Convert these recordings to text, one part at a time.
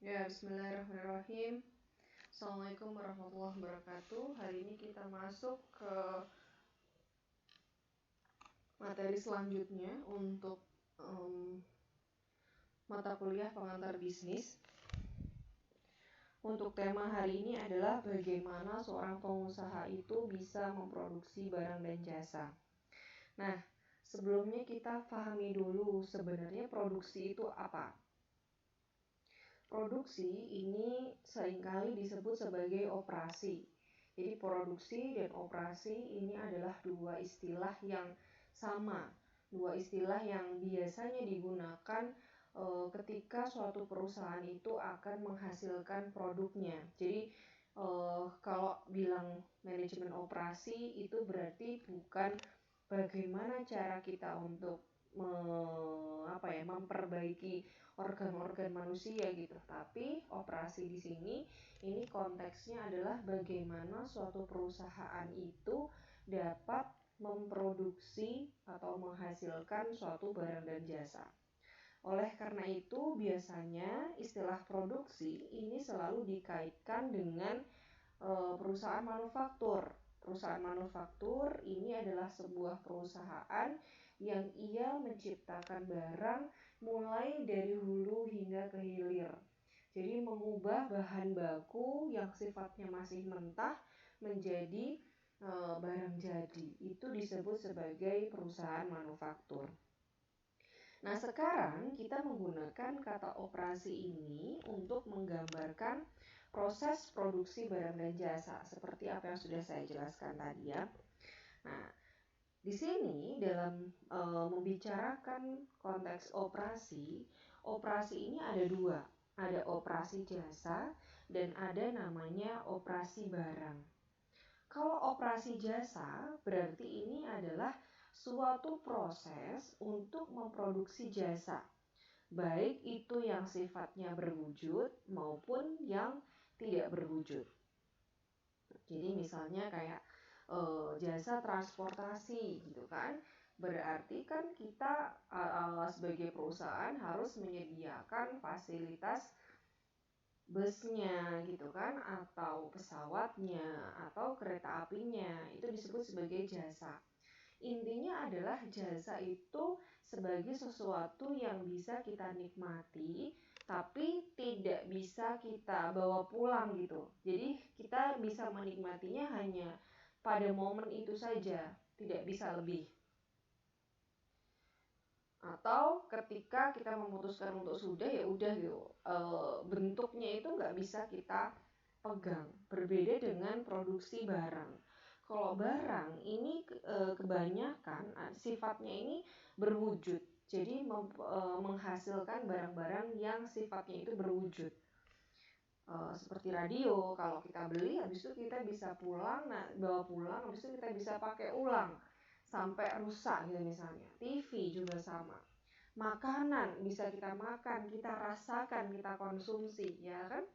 Ya, bismillahirrahmanirrahim. Assalamualaikum warahmatullahi wabarakatuh. Hari ini kita masuk ke materi selanjutnya untuk mata kuliah pengantar bisnis. Untuk tema hari ini adalah bagaimana seorang pengusaha itu bisa memproduksi barang dan jasa. Nah, sebelumnya kita pahami dulu sebenarnya produksi itu apa. Produksi ini seringkali disebut sebagai operasi. Jadi produksi dan operasi ini adalah dua istilah yang sama, dua istilah yang biasanya digunakan ketika suatu perusahaan itu akan menghasilkan produknya. Jadi kalau bilang manajemen operasi itu berarti bukan bagaimana cara kita untuk memperbaiki organ-organ manusia gitu. Tapi operasi di sini ini konteksnya adalah bagaimana suatu perusahaan itu dapat memproduksi atau menghasilkan suatu barang dan jasa. Oleh karena itu biasanya istilah produksi ini selalu dikaitkan dengan perusahaan manufaktur. Perusahaan manufaktur ini adalah sebuah perusahaan yang ia menciptakan barang mulai dari hulu hingga ke hilir. Jadi mengubah bahan baku yang sifatnya masih mentah menjadi barang jadi. Itu disebut sebagai perusahaan manufaktur. Nah, sekarang kita menggunakan kata operasi ini untuk menggambarkan proses produksi barang dan jasa seperti apa yang sudah saya jelaskan tadi ya. Nah, di sini dalam membicarakan konteks operasi, operasi ini ada dua. Ada operasi jasa dan ada namanya operasi barang. Kalau operasi jasa berarti ini adalah suatu proses untuk memproduksi jasa, baik itu yang sifatnya berwujud maupun yang tidak berwujud. Jadi misalnya kayak jasa transportasi gitu kan, berarti kan kita sebagai perusahaan harus menyediakan fasilitas busnya gitu kan, atau pesawatnya atau kereta apinya, itu disebut sebagai jasa. Intinya adalah jasa itu sebagai sesuatu yang bisa kita nikmati tapi tidak bisa kita bawa pulang gitu. Jadi kita bisa menikmatinya hanya pada momen itu saja, tidak bisa lebih. Atau ketika kita memutuskan untuk sudah ya udah gitu, bentuknya itu nggak bisa kita pegang. Berbeda dengan produksi barang. Kalau barang ini kebanyakan sifatnya ini berwujud. Jadi menghasilkan barang-barang yang sifatnya itu berwujud. Seperti radio, kalau kita beli habis itu kita bisa pulang, bawa pulang, habis itu kita bisa pakai ulang sampai rusak gitu misalnya. TV juga sama. Makanan bisa kita makan, kita rasakan, kita konsumsi, ya kan?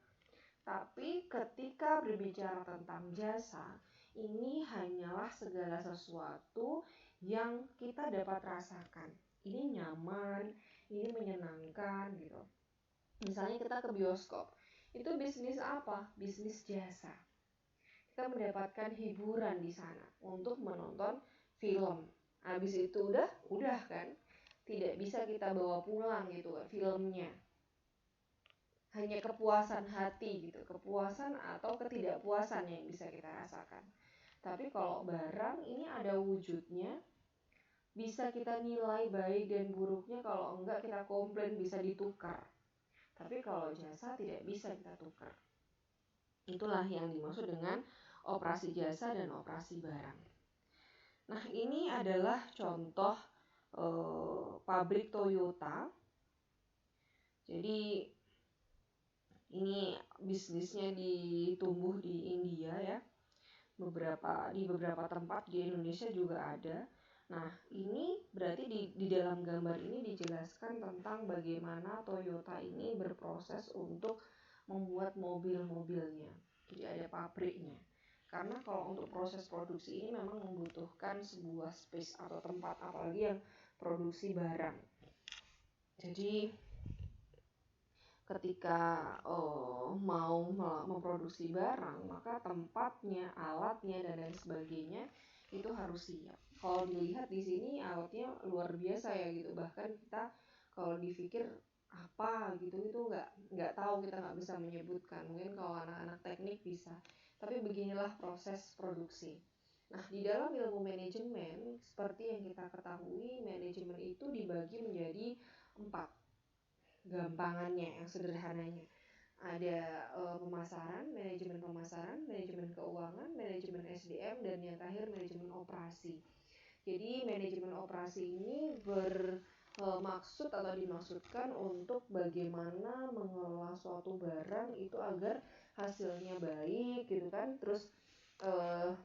Tapi ketika berbicara tentang jasa, ini hanyalah segala sesuatu yang kita dapat rasakan. Ini nyaman, ini menyenangkan gitu. Misalnya kita ke bioskop, itu bisnis apa? Bisnis jasa. Kita mendapatkan hiburan di sana untuk menonton film. Habis itu udah kan? Tidak bisa kita bawa pulang gitu filmnya. Hanya kepuasan hati gitu, kepuasan atau ketidakpuasan yang bisa kita rasakan. Tapi kalau barang ini ada wujudnya, bisa kita nilai baik dan buruknya, kalau enggak kita komplain, bisa ditukar. Tapi kalau jasa tidak bisa kita tukar. Itulah yang dimaksud dengan operasi jasa dan operasi barang. Nah, ini adalah contoh pabrik Toyota. Jadi ini bisnisnya ditumbuh di India ya. Di beberapa tempat di Indonesia juga ada. Nah, ini berarti di dalam gambar ini dijelaskan tentang bagaimana Toyota ini berproses untuk membuat mobil-mobilnya. Jadi ada pabriknya. Karena kalau untuk proses produksi ini memang membutuhkan sebuah space atau tempat, apalagi yang produksi barang. Jadi ketika mau memproduksi barang, maka tempatnya, alatnya, dan lain sebagainya itu harus siap. Kalau dilihat di sini alatnya luar biasa ya gitu, bahkan kita kalau dipikir apa gitu itu nggak tahu, kita nggak bisa menyebutkan. Mungkin kalau anak-anak teknik bisa, tapi beginilah proses produksi. Nah, di dalam ilmu manajemen, seperti yang kita ketahui, manajemen itu dibagi menjadi 4 gampangannya, yang sederhananya. Ada pemasaran, manajemen keuangan, manajemen SDM, dan yang terakhir manajemen operasi. Jadi manajemen operasi ini bermaksud atau dimaksudkan untuk bagaimana mengelola suatu barang itu agar hasilnya baik gitu kan, terus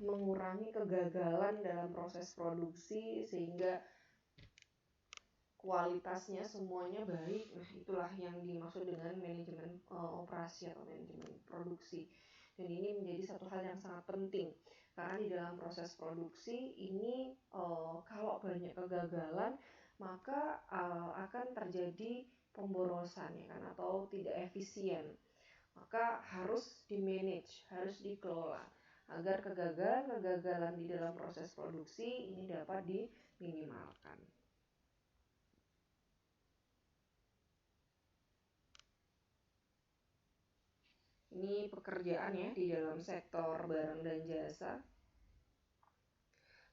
mengurangi kegagalan dalam proses produksi sehingga kualitasnya semuanya baik. Nah, itulah yang dimaksud dengan manajemen operasi atau manajemen produksi. Dan ini menjadi satu hal yang sangat penting karena di dalam proses produksi ini kalau banyak kegagalan maka akan terjadi pemborosan ya kan, atau tidak efisien. Maka harus di-manage, harus dikelola agar kegagalan di dalam proses produksi ini dapat diminimalkan. Ini pekerjaan ya di dalam sektor barang dan jasa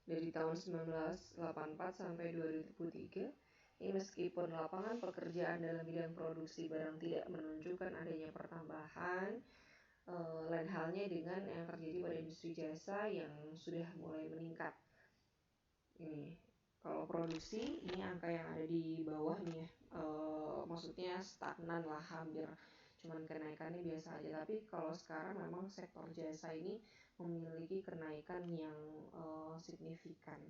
dari tahun 1984 sampai 2003. Ini meskipun lapangan pekerjaan dalam bidang produksi barang tidak menunjukkan adanya pertambahan, lain halnya dengan yang terjadi pada industri jasa yang sudah mulai meningkat. Ini kalau produksi ini angka yang ada di bawah nih ya, maksudnya stagnan lah, hampir cuman kenaikannya biasa aja. Tapi kalau sekarang memang sektor jasa ini memiliki kenaikan yang signifikan,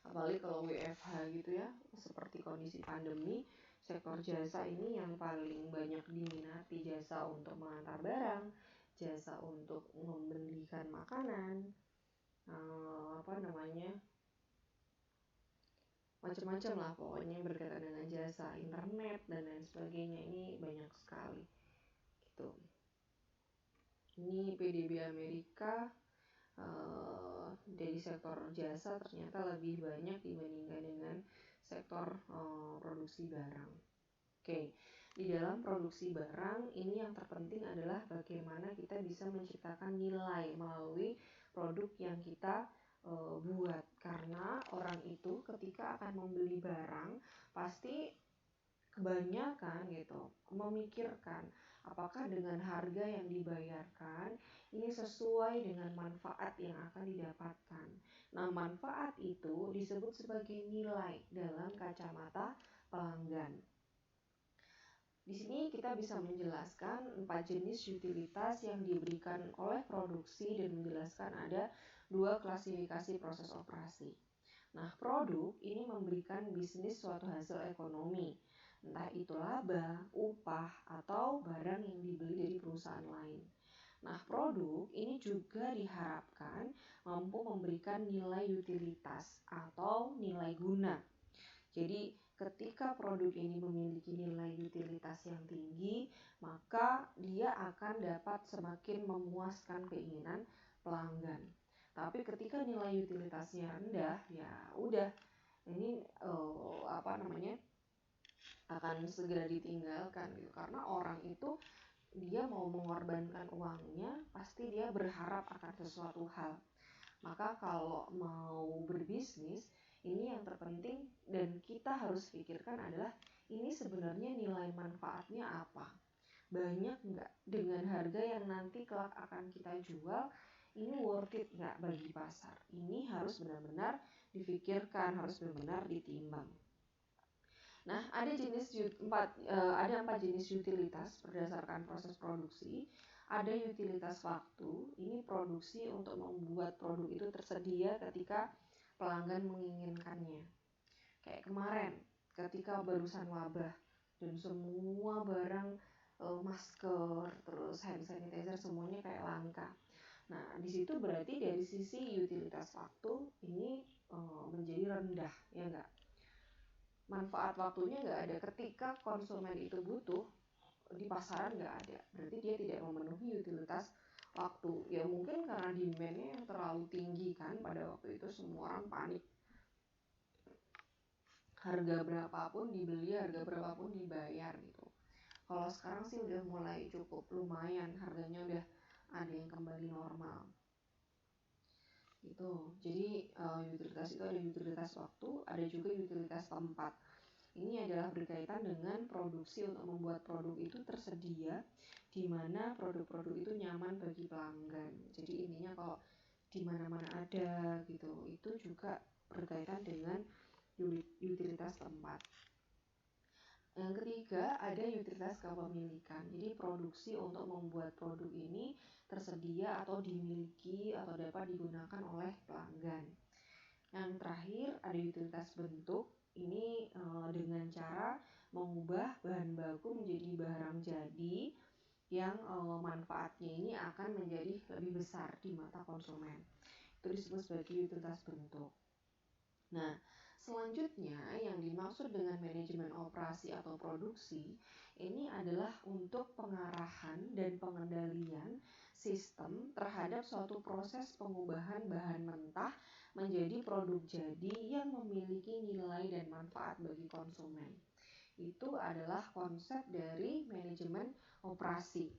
apalagi kalau WFH gitu ya, seperti kondisi pandemi. Sektor jasa ini yang paling banyak diminati, jasa untuk mengantar barang, jasa untuk membelikan makanan, macam-macam lah pokoknya yang berkaitan dengan jasa, internet dan lain sebagainya. Ini banyak sekali gitu. Ini PDB Amerika dari sektor jasa ternyata lebih banyak dibandingkan dengan sektor produksi barang. Oke, di dalam produksi barang ini yang terpenting adalah bagaimana kita bisa menciptakan nilai melalui produk yang kita buat. Karena orang itu ketika akan membeli barang pasti kebanyakan gitu memikirkan apakah dengan harga yang dibayarkan ini sesuai dengan manfaat yang akan didapatkan. Nah, manfaat itu disebut sebagai nilai dalam kacamata pelanggan. Di sini kita bisa menjelaskan 4 jenis utilitas yang diberikan oleh produksi dan menjelaskan ada 2 klasifikasi proses operasi. Nah, produk ini memberikan bisnis suatu hasil ekonomi, entah itu laba, upah, atau barang yang dibeli dari perusahaan lain. Nah, produk ini juga diharapkan mampu memberikan nilai utilitas atau nilai guna. Jadi, ketika produk ini memiliki nilai utilitas yang tinggi, maka dia akan dapat semakin memuaskan keinginan pelanggan. Tapi ketika nilai utilitasnya rendah, ya udah, ini akan segera ditinggalkan gitu. Karena orang itu dia mau mengorbankan uangnya, pasti dia berharap akan sesuatu hal. Maka kalau mau berbisnis, ini yang terpenting dan kita harus pikirkan adalah ini sebenarnya nilai manfaatnya apa. Banyak nggak dengan harga yang nanti kelak akan kita jual, ini worth it nggak bagi pasar. Ini harus benar-benar difikirkan, harus benar-benar ditimbang. Nah, ada 4 jenis utilitas berdasarkan proses produksi. Ada utilitas waktu, ini produksi untuk membuat produk itu tersedia ketika pelanggan menginginkannya. Kayak kemarin, ketika barusan wabah dan semua barang masker, terus hand sanitizer semuanya kayak langka. Nah, di situ berarti dari sisi utilitas waktu ini menjadi rendah, ya enggak? Manfaat waktunya nggak ada. Ketika konsumen itu butuh, di pasaran nggak ada, berarti dia tidak memenuhi utilitas waktu. Ya mungkin karena demand-nya yang terlalu tinggi kan, pada waktu itu semua orang panik, harga berapapun dibeli, harga berapapun dibayar gitu. Kalau sekarang sih udah mulai cukup lumayan, harganya udah ada yang kembali normal gitu. Jadi utilitas itu ada utilitas waktu, ada juga utilitas tempat. Ini adalah berkaitan dengan produksi untuk membuat produk itu tersedia, di mana produk-produk itu nyaman bagi pelanggan. Jadi intinya kalau di mana-mana ada gitu, itu juga berkaitan dengan utilitas tempat. Yang ketiga, ada utilitas kepemilikan. Jadi produksi untuk membuat produk ini tersedia atau dimiliki atau dapat digunakan oleh pelanggan. Yang terakhir, ada utilitas bentuk. Ini dengan cara mengubah bahan baku menjadi barang jadi yang manfaatnya ini akan menjadi lebih besar di mata konsumen. Itu disebut sebagai utilitas bentuk. Nah, selanjutnya yang dimaksud dengan manajemen operasi atau produksi ini adalah untuk pengarahan dan pengendalian sistem terhadap suatu proses pengubahan bahan mentah menjadi produk jadi yang memiliki nilai dan manfaat bagi konsumen. Itu adalah konsep dari manajemen operasi.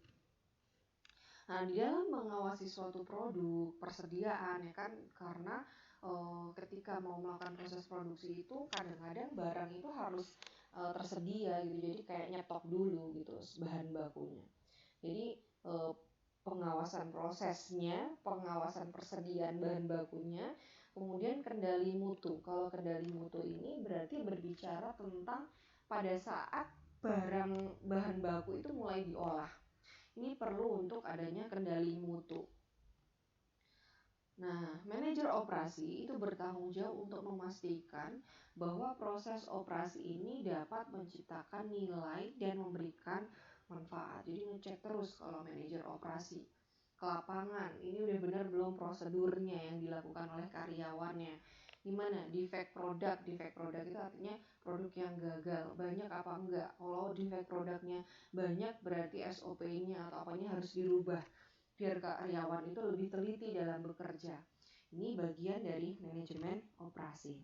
Nah, di dalam mengawasi suatu produk, persediaan ya kan, karena ketika mau melakukan proses produksi itu kadang-kadang barang itu harus tersedia gitu, jadi kayak nyetok dulu gitu bahan bakunya. Jadi pengawasan prosesnya, pengawasan persediaan bahan bakunya, kemudian kendali mutu. Kalau kendali mutu ini berarti berbicara tentang pada saat bahan baku itu mulai diolah. Ini perlu untuk adanya kendali mutu. Nah, manajer operasi itu bertanggung jawab untuk memastikan bahwa proses operasi ini dapat menciptakan nilai dan memberikan manfaat. Jadi ngecek terus kalau manajer operasi ke lapangan, ini udah benar belum prosedurnya yang dilakukan oleh karyawannya. Gimana? Defect produk itu artinya produk yang gagal, banyak apa enggak. Kalau defect produknya banyak berarti SOP-nya atau apanya harus dirubah biar karyawan itu lebih teliti dalam bekerja. Ini bagian dari manajemen operasi.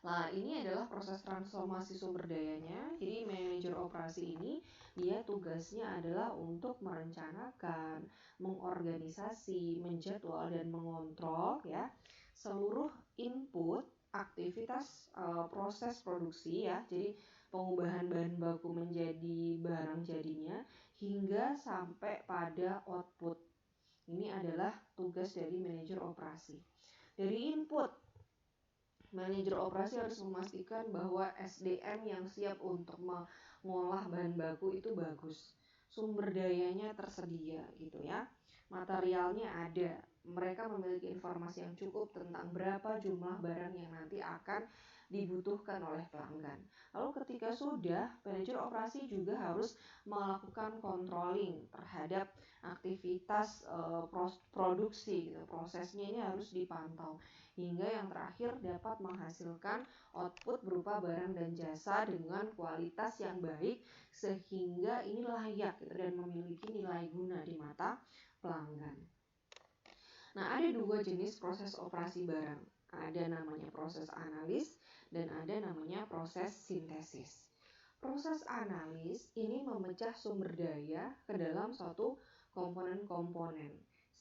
Nah, ini adalah proses transformasi sumber dayanya. Jadi manajer operasi ini dia tugasnya adalah untuk merencanakan, mengorganisasi, menjadwal dan mengontrol ya seluruh input aktivitas proses produksi ya. Jadi pengubahan bahan baku menjadi barang jadinya hingga sampai pada output. Ini adalah tugas dari manajer operasi. Dari input, manajer operasi harus memastikan bahwa SDM yang siap untuk mengolah bahan baku itu bagus. Sumber dayanya tersedia gitu ya. Materialnya ada. Mereka memiliki informasi yang cukup tentang berapa jumlah barang yang nanti akan dibutuhkan oleh pelanggan. Lalu ketika sudah, manajer operasi juga harus melakukan controlling terhadap aktivitas produksi gitu. Prosesnya ini harus dipantau hingga yang terakhir dapat menghasilkan output berupa barang dan jasa dengan kualitas yang baik sehingga ini layak gitu, dan memiliki nilai guna di mata pelanggan. Nah, ada dua jenis proses operasi barang. Ada namanya proses analis dan ada namanya proses sintesis. Proses analis ini memecah sumber daya ke dalam suatu komponen-komponen.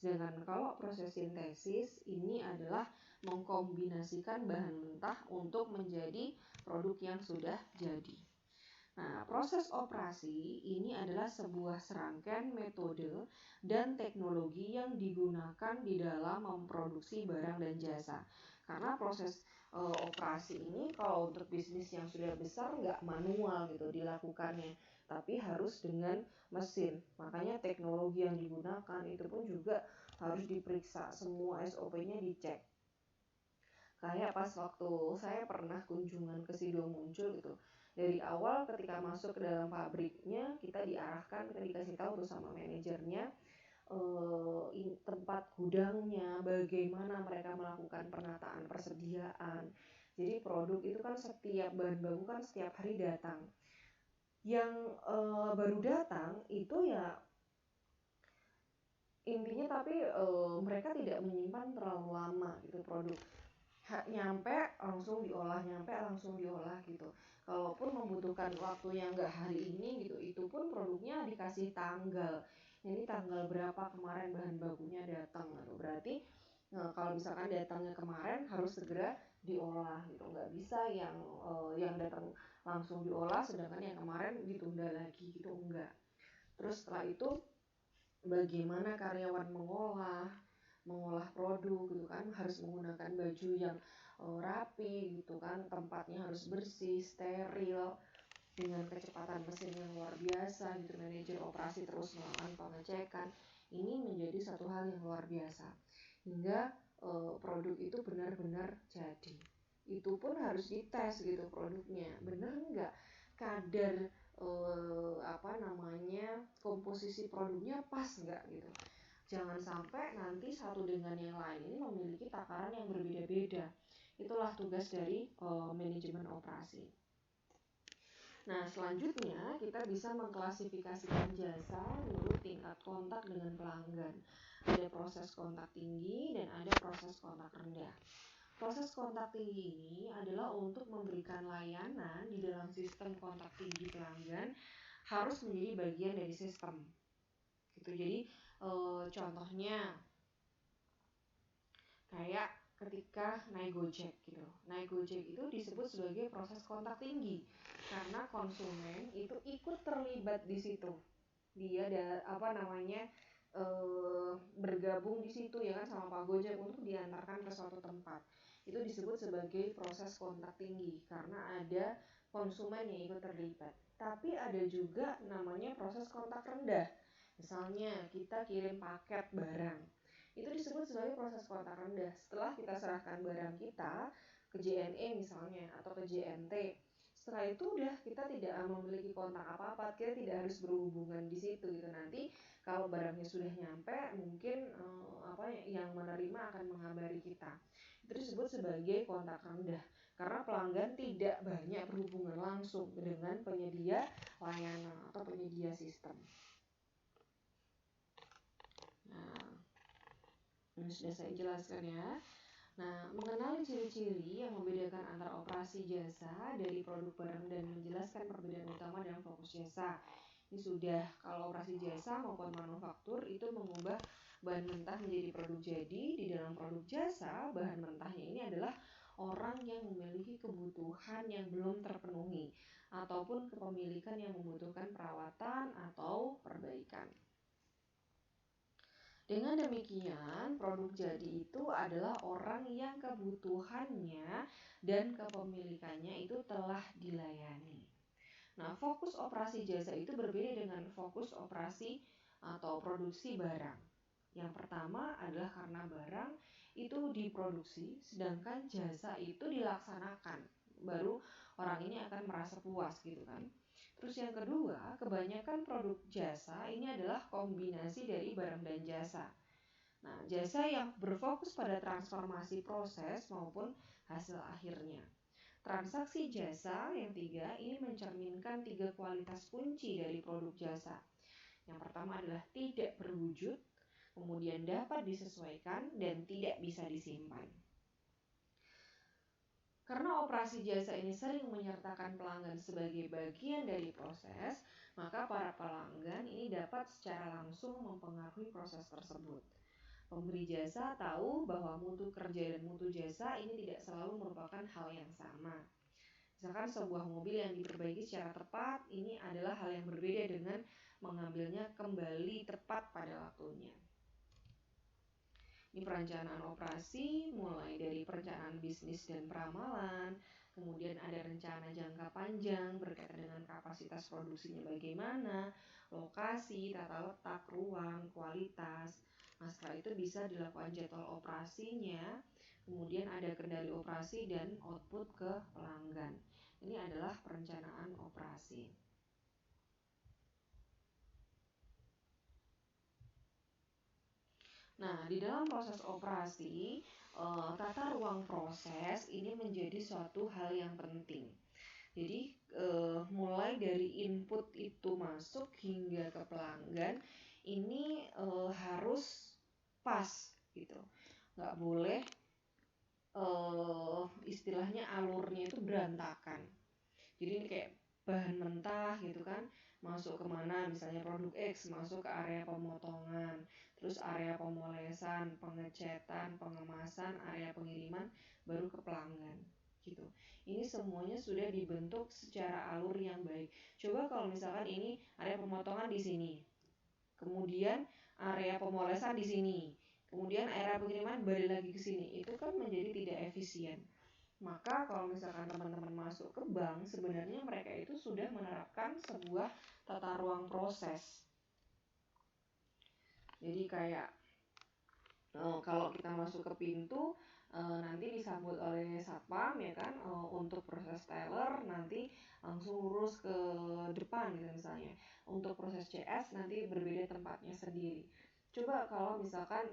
Sedangkan kalau proses sintesis ini adalah mengkombinasikan bahan mentah untuk menjadi produk yang sudah jadi. Nah, proses operasi ini adalah sebuah serangkaian metode dan teknologi yang digunakan di dalam memproduksi barang dan jasa. Karena proses operasi ini kalau untuk bisnis yang sudah besar nggak manual gitu dilakukannya, tapi harus dengan mesin. Makanya teknologi yang digunakan itu pun juga harus diperiksa, semua SOP-nya dicek. Kayak pas waktu saya pernah kunjungan ke Sido Muncul gitu, dari awal ketika masuk ke dalam pabriknya kita diarahkan, kita dikasih tahu tuh sama manajernya tempat gudangnya, bagaimana mereka melakukan penataan persediaan. Jadi produk itu kan setiap bahan baku kan setiap hari datang. Yang baru datang itu ya intinya, tapi mereka tidak menyimpan terlalu lama gitu produk. Nyampe langsung diolah, gitu. Kalaupun membutuhkan waktu yang nggak hari ini gitu, itu pun produknya dikasih tanggal. Ini tanggal berapa kemarin bahan bakunya datang gitu. Berarti kalau misalkan datangnya kemarin harus segera diolah gitu. Nggak bisa yang datang langsung diolah sedangkan yang kemarin ditunda lagi gitu, enggak. Terus setelah itu bagaimana karyawan mengolah produk gitu kan, harus menggunakan baju yang rapi gitu kan, tempatnya harus bersih, steril, dengan kecepatan mesin yang luar biasa gitu. Manajer operasi terus melakukan pengecekan. Ini menjadi satu hal yang luar biasa hingga produk itu benar-benar jadi. Itu pun harus dites gitu, produknya benar enggak, kadar komposisi produknya pas enggak gitu. Jangan sampai nanti satu dengan yang lain ini memiliki takaran yang berbeda-beda. Itulah tugas dari manajemen operasi. Nah, selanjutnya kita bisa mengklasifikasikan jasa menurut tingkat kontak dengan pelanggan. Ada proses kontak tinggi dan ada proses kontak rendah. Proses kontak tinggi ini adalah untuk memberikan layanan di dalam sistem kontak tinggi pelanggan, harus menjadi bagian dari sistem. Gitu. Jadi contohnya kayak ketika naik Gojek gitu. Naik Gojek itu disebut sebagai proses kontak tinggi karena konsumen itu ikut terlibat di situ. Dia bergabung di situ ya kan sama Pak Gojek untuk diantarkan ke suatu tempat. Itu disebut sebagai proses kontak tinggi karena ada konsumen yang ikut terlibat. Tapi ada juga namanya proses kontak rendah. Misalnya kita kirim paket barang, itu disebut sebagai proses kontak rendah. Setelah kita serahkan barang kita ke JNE misalnya atau ke JNT, setelah itu udah kita tidak memiliki kontak apa-apa, kita tidak harus berhubungan di situ gitu. Nanti kalau barangnya sudah nyampe, mungkin yang menerima akan mengabari kita. Itu disebut sebagai kontak rendah karena pelanggan tidak banyak berhubungan langsung dengan penyedia layanan atau penyedia sistem. Nah, ini sudah saya jelaskan ya. Nah, mengenali ciri-ciri yang membedakan antara operasi jasa dari produk barang dan menjelaskan perbedaan utama dalam fokus jasa. Ini sudah, kalau operasi jasa maupun manufaktur itu mengubah bahan mentah menjadi produk jadi. Di dalam produk jasa, bahan mentahnya ini adalah orang yang memiliki kebutuhan yang belum terpenuhi ataupun kepemilikan yang membutuhkan perawatan atau perbaikan. Dengan demikian, produk jadi itu adalah orang yang kebutuhannya dan kepemilikannya itu telah dilayani. Nah, fokus operasi jasa itu berbeda dengan fokus operasi atau produksi barang. Yang pertama adalah karena barang itu diproduksi, sedangkan jasa itu dilaksanakan. Baru orang ini akan merasa puas gitu kan. Terus yang kedua, kebanyakan produk jasa ini adalah kombinasi dari barang dan jasa. Nah, jasa yang berfokus pada transformasi proses maupun hasil akhirnya. Transaksi jasa yang tiga ini mencerminkan tiga kualitas kunci dari produk jasa. Yang pertama adalah tidak berwujud, kemudian dapat disesuaikan, dan tidak bisa disimpan. Karena operasi jasa ini sering menyertakan pelanggan sebagai bagian dari proses, maka para pelanggan ini dapat secara langsung mempengaruhi proses tersebut. Pemberi jasa tahu bahwa mutu kerja dan mutu jasa ini tidak selalu merupakan hal yang sama. Misalkan sebuah mobil yang diperbaiki secara tepat, ini adalah hal yang berbeda dengan mengambilnya kembali tepat pada waktunya. Ini perencanaan operasi, mulai dari perencanaan bisnis dan peramalan, kemudian ada rencana jangka panjang berkaitan dengan kapasitas produksinya bagaimana, lokasi, tata letak, ruang, kualitas. Nah, setelah itu bisa dilakukan jadwal operasinya, kemudian ada kendali operasi dan output ke pelanggan. Ini adalah perencanaan operasi. Nah, di dalam proses operasi, tata ruang proses ini menjadi suatu hal yang penting. Jadi, mulai dari input masuk hingga ke pelanggan ini harus pas gitu, nggak boleh istilahnya alurnya itu berantakan. Jadi ini kayak bahan mentah gitu kan, masuk kemana, misalnya produk X masuk ke area pemotongan, terus area pemolesan, pengecetan, pengemasan, area pengiriman, baru ke pelanggan gitu. Ini semuanya sudah dibentuk secara alur yang baik. Coba kalau misalkan ini area pemotongan di sini, kemudian area pemolesan di sini, kemudian area pengiriman balik lagi ke sini, itu kan menjadi tidak efisien. Maka kalau misalkan teman-teman masuk ke bank, sebenarnya mereka itu sudah menerapkan sebuah tata ruang proses. Jadi kayak kalau kita masuk ke pintu, nanti disambut oleh satpam ya kan, untuk proses teller nanti langsung lurus ke depan gitu misalnya. Untuk proses CS nanti berbeda tempatnya sendiri. Coba kalau misalkan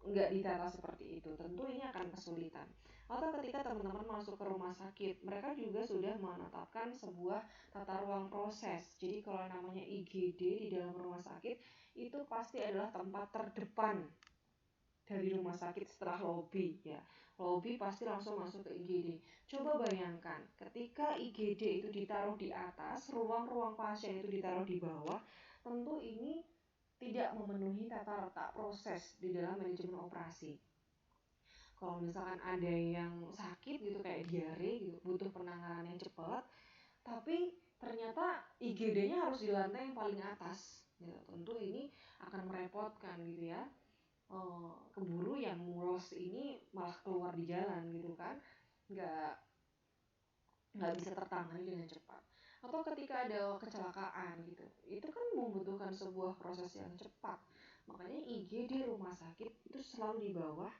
nggak ditata seperti itu, tentu ini akan kesulitan. Atau ketika teman-teman masuk ke rumah sakit, mereka juga sudah menetapkan sebuah tata ruang proses. Jadi kalau namanya IGD di dalam rumah sakit, itu pasti adalah tempat terdepan dari rumah sakit setelah lobby ya. Lobby pasti langsung masuk ke IGD. Coba bayangkan, ketika IGD itu ditaruh di atas, ruang-ruang pasien itu ditaruh di bawah, tentu ini tidak memenuhi tata letak proses di dalam manajemen operasi. Kalau misalkan ada yang sakit gitu kayak diare gitu, butuh penanganan yang cepat, tapi ternyata IGD-nya harus di lantai yang paling atas gitu. Tentu ini akan merepotkan gitu ya. Keburu yang mulos ini malah keluar di jalan gitu kan, nggak bisa tertangani dengan cepat. Atau ketika ada kecelakaan gitu, itu kan membutuhkan sebuah proses yang cepat. Makanya IGD rumah sakit itu selalu di bawah,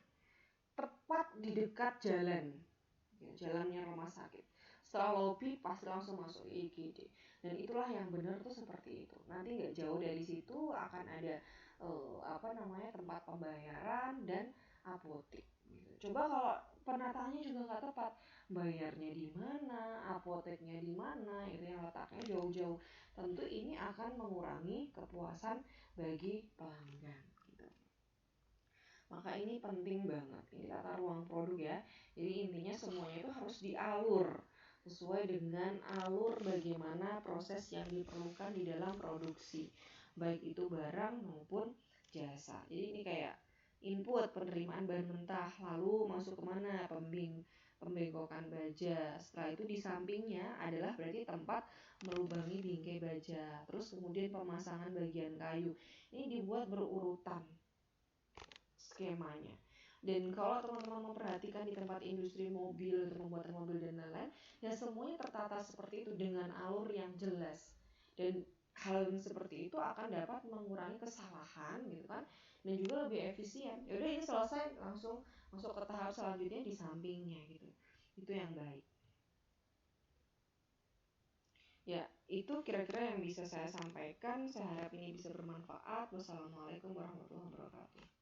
tepat di dekat jalan ya, jalannya rumah sakit. Setelah lobby pasti langsung masuk IGD. Dan itulah yang benar tuh seperti itu. Nanti nggak jauh dari situ akan ada tempat pembayaran dan apotek. Gitu. Coba kalau penataannya juga nggak tepat, bayarnya di mana, apoteknya di mana, itu yang letaknya jauh-jauh. Tentu ini akan mengurangi kepuasan bagi pelanggan. Maka ini penting banget, ini tata ruang produk ya. Jadi intinya semuanya itu harus dialur sesuai dengan alur bagaimana proses yang diperlukan di dalam produksi, baik itu barang maupun jasa. Jadi ini kayak input penerimaan bahan mentah, lalu masuk kemana, pembengkokan baja. Setelah itu di sampingnya adalah berarti tempat melubangi bingkai baja. Terus kemudian pemasangan bagian kayu. Ini dibuat berurutan skemanya. Dan kalau teman-teman memperhatikan di tempat industri mobil, pembuatan mobil dan lain-lain, ya semuanya tertata seperti itu dengan alur yang jelas. Dan hal yang seperti itu akan dapat mengurangi kesalahan gitu kan, dan juga lebih efisien. Ya udah ini selesai, langsung masuk ke tahap selanjutnya di sampingnya gitu. Itu yang baik. Ya, itu kira-kira yang bisa saya sampaikan. Saya harap ini bisa bermanfaat. Wassalamualaikum warahmatullahi wabarakatuh.